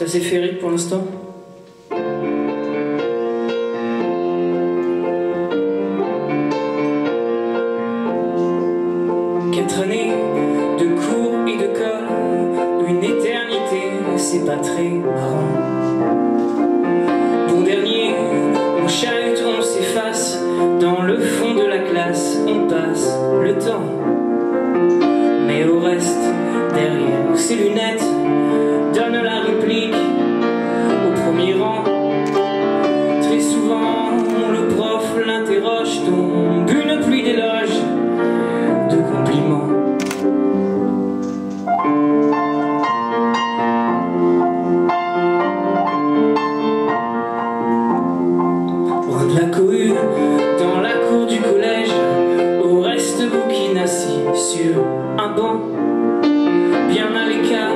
C'est assez féerique pour l'instant. 4 années de cours et de colle, une éternité, c'est pas très marrant. Bon dernier, on chahute, on s'efface, dans le fond de la classe, on passe le temps. Mais au reste, derrière ses lunettes, donne la réplique au premier rang. Très souvent, le prof l'interroge, tombe une pluie d'éloges, de compliments. Loin de la cohue, dans la cour du collège, au reste bouquine assis sur un banc, bien à l'écart,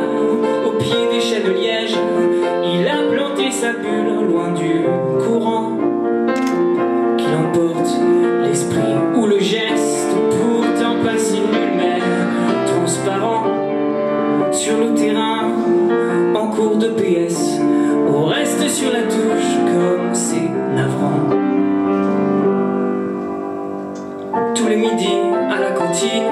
au pied des chais de liège, il a planté sa bulle loin du courant qui emporte l'esprit ou le geste, pourtant pas si nul mais transparent. Sur le terrain, en cours de PS, on reste sur la touche comme c'est navrant. Tous les midis à la cantine,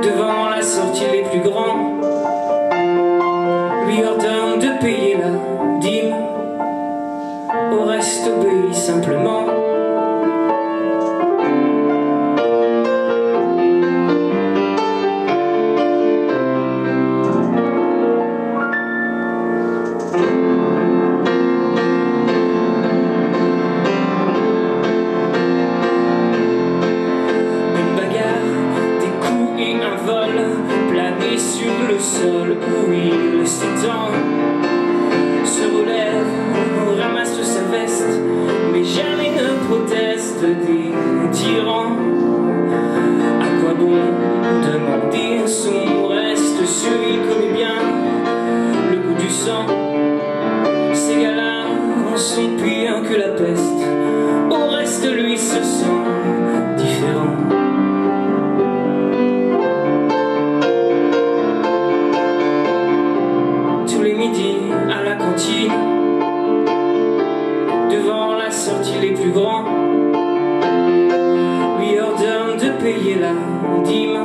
devant la sortie les plus grands, lui ordonne de payer la dîme, au reste obéit simplement. Planer sur le sol où il s'étend, se relève, ramasse sa veste, mais jamais ne proteste des tyrans. À quoi bon demander son reste? Celui connaît bien le goût du sang. Ces gars-là sont pires que la peste, au reste lui se sent différent. À la cantine, devant la sortie les plus grands, lui ordonne de payer la dîme,